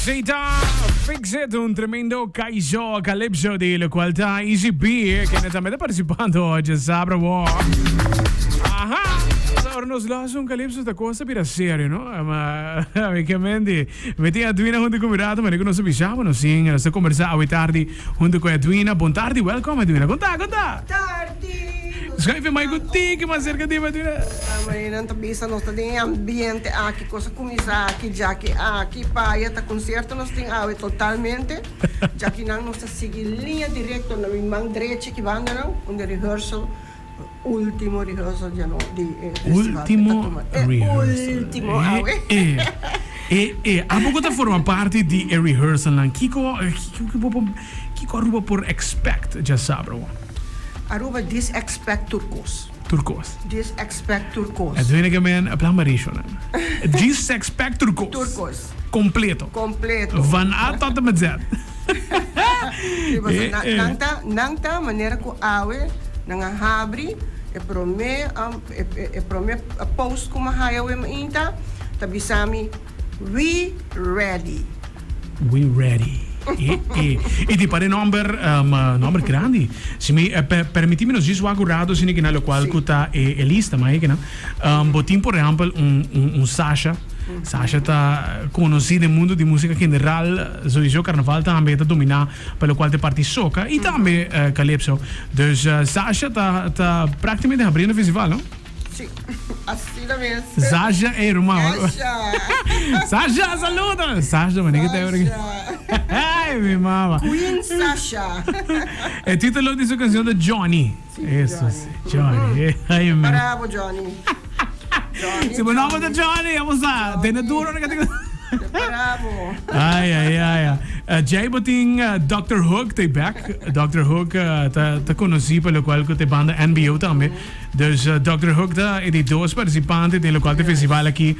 Zeta, Fix It, un tremendo Kaizo Calypso di la qualità Easy B che ne sta participando oggi, sabrà aha. Nos laat un calypso sta cosa per serio, no? Ma ovviamente metti a Duina junto con Mirato, ma non sappiamo, non si sta conversando tardi junto con Duina. Buon tardi, welcome Duina. Conta. Tardi. Schrijf mai contigo, mas cerca di Duina. Mas não tá pensando, nós tem ambiente aqui, coisa começar aqui, já que aqui paia tá concerto, nós tem água totalmente. Já que não nós seguir linha direta na minha direita que vai não, onde rehearsal. Último rehearsal de Último rehearsal. Último, a pouco forma parte di rehearsal nan Kiko ruba por expect, já sabe. Aruba disexpect turcos. Disexpect turcos. Het weet ik men plan marisho nan. Disexpect turcos. Turcos. Completo. Van A tot en met Z. Nangta maneira ko awe nanga habri e prome a post kuma hayawe mainta tabisami we ready. E ti pare number grandi. Se mi permettimi non si sguardo se ne che nella qual cuta e lista ma è che no. Botin por esempio un Sasha. Sasha ta conosciuto nel mondo di musica in generale, sowieso carnaval também ta domina pelo qual te parti soca e também calypso. Dus Sasha ta praticamente abrindo o festival, no? Sì, assolutamente. Sasha è romano. Sasha, saluta. Sasha, ma che te Ai, mi mamma. Queen Sasha. E il titolo di sua canzone è Johnny. Eso sì, Johnny. Bravo Johnny. Se mi nome da Johnny, vamos a te ne duro na Bravo. Ai. Jay boting Dr. Hook te back. Dr. Hook ta conosci pelo qual te banda NBO também. Dus Dr. Hook da e di dos partecipanti del qual festival aqui.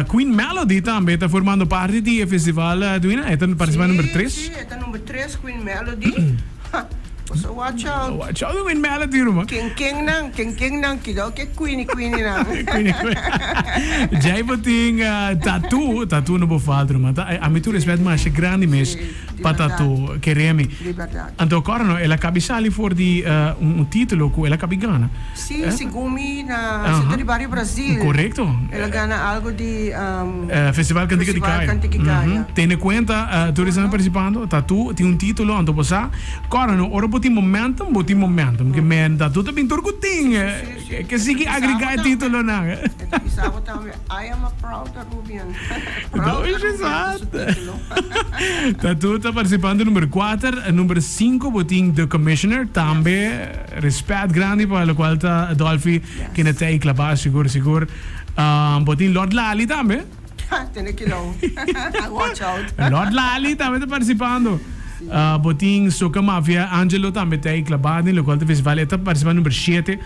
Queen Melody também tá formando parte di festival Duina. É participante número 3. Sim, é número 3 Queen Melody. So watch out. Watch out Queen Melody rumah. King nang kido ke Queenie nang. Jay boting tattoo no bofaltro, ma a me tu rispetto ma c'è grandi mes pa tattoo che remi. Anto corno e la cabisali for di un titolo cu e la cabigana. Sì, Sigumi na Centro di Barrio Brasil. Corretto. E la gana algo di Festival Cantica di Caia. Tiene cuenta tu stai partecipando, tattoo ti un titolo anto posa corno ora boti momentum che men da tutto pintor cuting che si che aggrega il titolo na. I am a proud Peruvian. Tattoo sta partecipando numero 4, numero 5 boting The Commissioner tambe rispetto grande per la qualità Adolfi che ne tei claba sicuro boting Lord Lali tambe. Tiene que lo. Watch out. Lord Lali tambe sta partecipando. Boting Soca Mafia Angelo também tem clubado no qual te festival está participando número 7.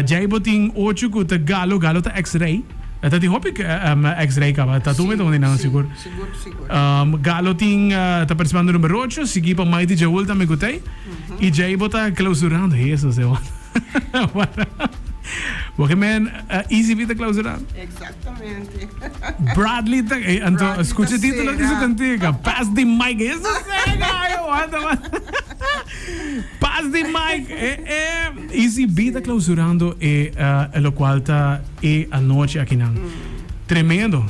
Jay boting 8 com o Galo tá X-Ray. Tá de hobby X-Ray cá, tá tu me tô não seguro. Galo ting tá participando número 8, segui para Mighty Joel também gostei. E Jay bota clausurando isso, se Porque man, easy vida clausurando. Exatamente. Bradley, então escuta o título disso cantiga. Pass the mic. Isso Pass the mic. Easy vida clausurando lo qual tá a noite aqui não. Tremendo.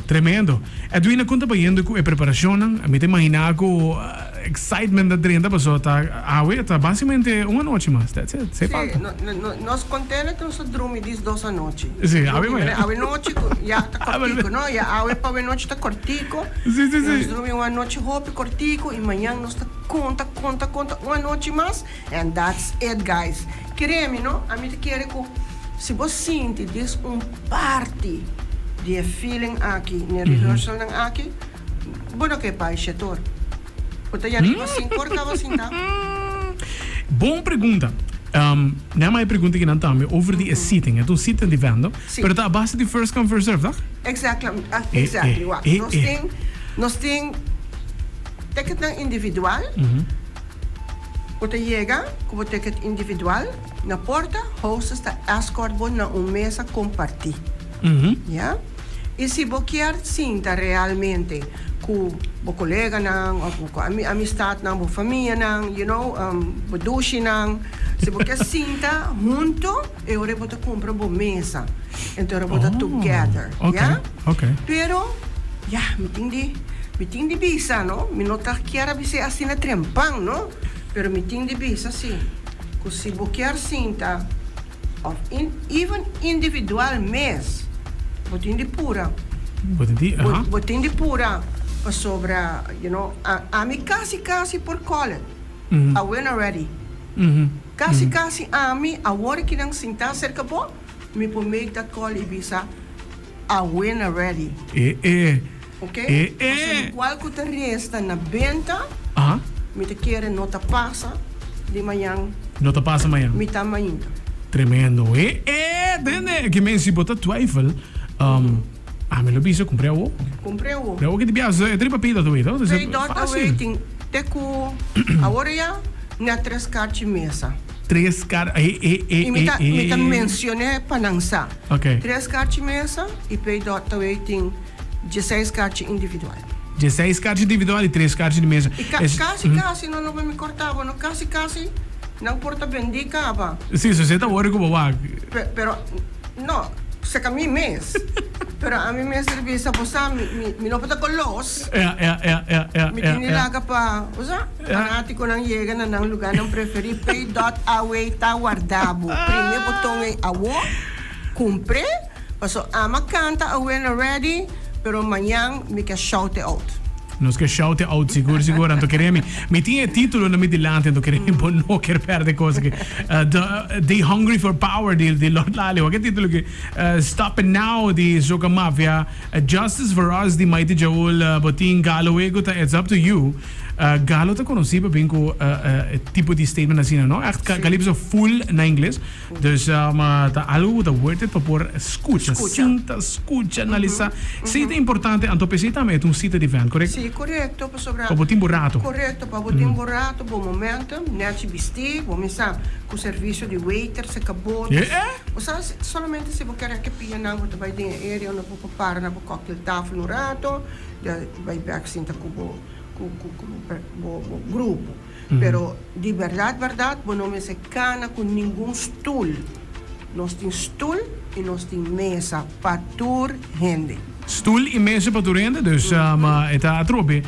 Edwina conta bem com a preparação, a me imaginar com excitement da 30 pessoas tá basicamente uma noite mais, that's it. Sim, nós contemos que nós dormimos 2 noites. Sim, a noite já tá cortico, não? Já a noite tá cortico. Sim. Nós dormimos uma noite roupa cortico e amanhã nós tá conta uma noite mais, and that's it, guys. Queremos, não? A mim quer que se você sente diz party de feeling aqui, na rehearsal ng aqui, bueno que pai setor. Puta já riba 5 horas tava assim, tá? Boa pergunta. Não é mais pergunta que não também over the seating. É tu seating de vendo, pero tá a base de first come first serve, tá? Exactly. Nós tem ticket ng individual. Puta chega, como ticket individual, na porta, host está escort bon na mesa compartir. Yeah? E se você sinta realmente com o colega nang, ou com a amistad nang, com família nang, o duche nang. Se você sinta junto, eu vou comprar uma mesa. Então eu vou together, Okay. Pero, me tem de bisa, no? Me não tá quero você assim na trempang, no? Pero me tem de bisa, sim. Que se você sinta, even individual mês, você tem de pura. Você tem de pura. Sobre, a mim quase por college. I win already. Quase a mim, a hora que não sentar cerca po, me por make that call e bisa, I win already. Okay? Igual que te resta na venta, me te quer nota passa de manhã. Nota passa amanhã. Me tá amanhã. Tremendo. Entende? Que me se bota twijfel. Me lo biso, comprei o. Comprei o. Comprei o que te piace, é tripa pida tu então. Pay dot awaiting. Teco, agora já, na 3 cartas de mesa. 3 cartas. Me tá mencionei para lançar. Ok. 3 cartas de mesa e pay dot awaiting 16 cartas individual. 16 cartas individual e 3 cartas de mesa. E quase, não vai me cortar, não quase, não porta bendica, Sim, você tá worried com o wag. Pero, não. Se a mim mês, pero a mim mês serviço posa me não pode colos. Me tem laga pa, usa. Fanático não chega na não lugar não preferi pay dot away tá guardado. Primeiro botão é awo, cumpre, passou ama canta away already, pero amanhã me quer shout out. Nos que shout out sicuro anto queremi mi tinha título na midilante anto queremi non quer perde cose che the hungry for power di Lord Lali che titolo che Stop It Now di Soca Mafia, Justice for Us di Mighty Joel Botin Galloway gota It's Up to You. Galo te conhecido bem com tipo de statement assim, não? Echt calypso full na inglês. Dus tá algo da worth it para por escuta, analisar. Se é importante, anto pensei também um sítio de venda, correto? Sim, correto, para sobrar. Para botar borrato. Correto, para botar borrato, bom momento, net se vestir, bom pensar, com o serviço de waiter, se acabou. Ou seja, somente se você quer que pia não, você vai ter aéreo, não pode parar, não pode cocktail tafel no rato, vai back sinta com grupo. Pero de verdade, não me se cana com nenhum stool. Nós temos stool e nós temos mesa para tur gente. Stoel e mesa para tu rende, dus eta atrobe.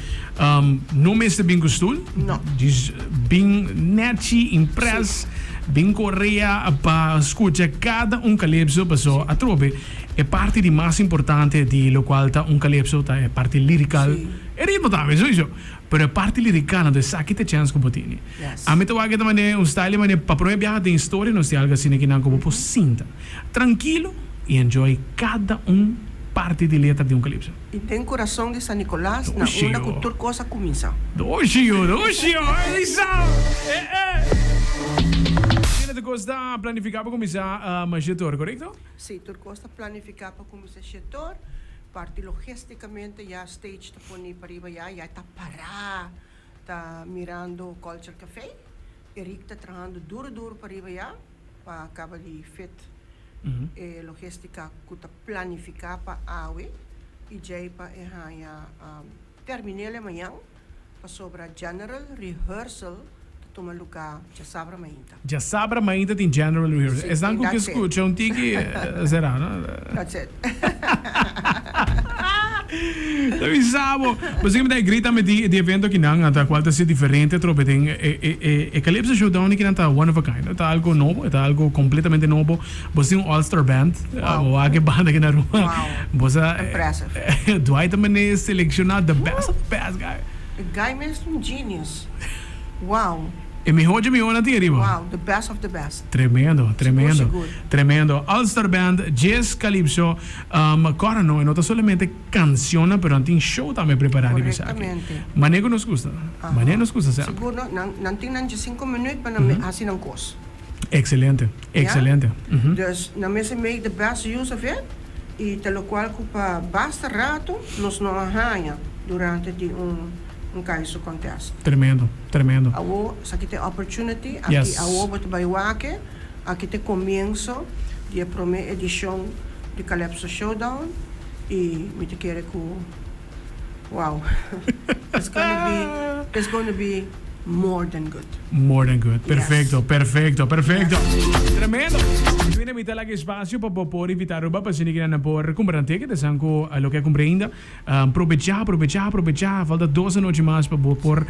Não mesa bem com stoel. Não. Diz bem netji, impress, bem correia para escutar cada calypso, passou atrobe. É parte de mais importante de lo qual tá calypso, tá é parte lyrical. É ritmo também, isso. Pero parte lirical, então saque te chance com botini. A mim toa que também style mane para provar viajar de história, não sei algo assim que não como sinta. Tranquilo e enjoy cada parte de letra de calypso. E tem coração de San Nicolás, na onda que tudo coisa começa. Doxio, Elisa! Tiene costa planificado para começar a setor, correto? Sim, tudo costa planificado para começar setor. Parte logisticamente já stage tá poni para riba já está parado, tá mirando Culture Café. Eric tá trabalhando duro para riba já para acabar de fit. Logística que tá planificada para awe e já para terminar amanhã para sobre general rehearsal toma lugar já sabra mainta. Já sabra mainta tem general rehearsal. É algo que escuta tiki será, não? That's it. Sabi sabo, mas que me grita-me de evento que não, até qual tá diferente, trope tem Calypso Showdown que não tá one of a kind, tá algo novo, tá algo completamente novo. Você tem all-star band, ou a que banda que na rua. Você Dwight também selecionado the best of the best guy. The guy mesmo genius. Wow. E me hoje me ona arriba. Wow, the best of the best. Tremendo. All-Star Band, Jazz Calypso, Corano, e não solamente canzone, pero tem show também preparado. Corretamente. Manego nos gusta. Manego nos gusta sempre. Seguro, não tem 5 minutos para assim não coisa. Excelente. Dus, na mesa make the best use of it, e pelo qual para basta rato, nós não arranha durante caso contest. Tremendo. Awo, sa kita opportunity, aqui awo bot baiwake, aqui te comienzo de primeira edição de Calypso Showdown e me te quero Wow. It's gonna be more than good. More than good. Perfecto, Yes. perfecto, perfecto. Tremendo. Ito na may talaga espasyo para por evitar ba para sinigilan na por comprar tickets anco lo que compreenda. Aprovechar. Falta 12 noches más para por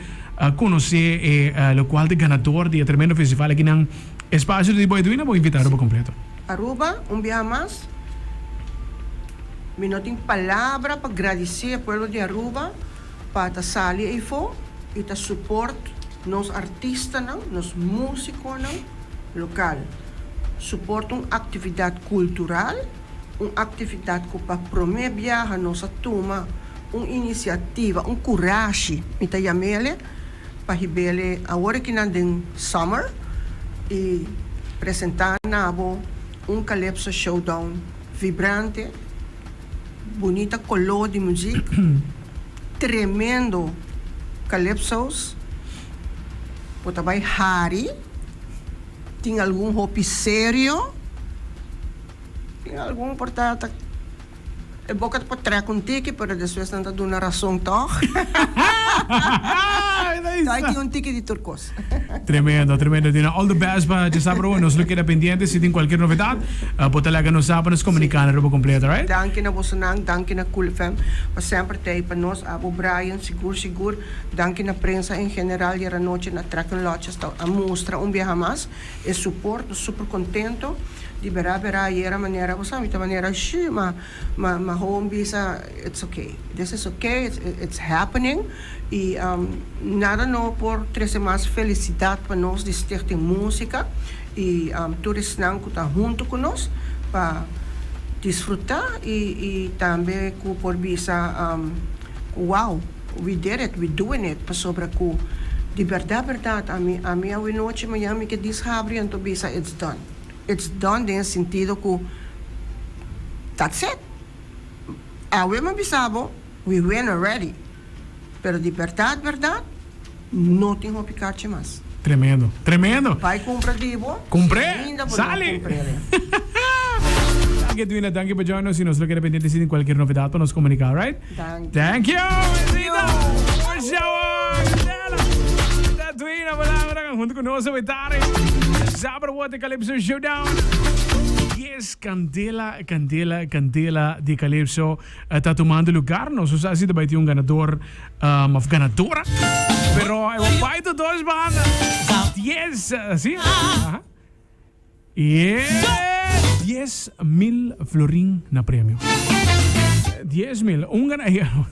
conocer lo cual de ganador de tremendo festival aqui ng espasyo de Boeduina vou invitar por completo. Aruba, un día más. Mi no tengo palabra para agradecer al pueblo de Aruba para salir e fo e ta support nos artistas, nos músicos local. Support uma atividade cultural, uma atividade que para promover a nossa turma, uma iniciativa, coragem, ita yamele, para ribele agora que nós tem summer e apresentar nabo calypso showdown vibrante, bonita color de música, tremendo calypsos, potabay hari, tem algum hobby sério, tem algum portanto é boca para trazer um ticket para depois não dar uma razão toch. Daí tem um ticket de turcos. Tremendo, Dina. All the best pa sa bro. Nos lo queda pendiente si tem qualquer novidade. Po talaga nos sabe nos comunicar na completo, right? Danke na Bosanang, danke na Cool FM. Pa sempre tayo pa nos, Abo Brian, sigur. Danke na prensa em general, yara noche na track and loches, a mostra vieja mais. E support, super contento. Di bera yera manera, bosam, ita manera, ma home visa, it's okay. This is okay, it's happening. E nada no por 13 mais felicidade para nós de Stichting Música. E todos nang que tá junto conosco para desfrutar e também por visa wow, we did it, we doing it, para sobre que de verdade a minha noite Miami que diz abre então visa it's done. It's done no sentido que that's it. We mabisabo, we win already. Pero de verdade, não tem que ficar mais. Tremendo. Vai comprar dibo. Compré. Sale. Danke por joining us. Si nos lo quiere pendiente si cualquier novedad para nos comunicar, right? Thank you. Duina, palabra junto con nosotros Betare. Sabro Water Calypso Showdown. Yes, Candela de Calypso está tomando lugar. No sé si vai ter ganador of ganadora. Pero vai ter dois bandas. Yes, sí. Ajá. Yeah. 10,000 florín na premio. 10,000. Un ganador.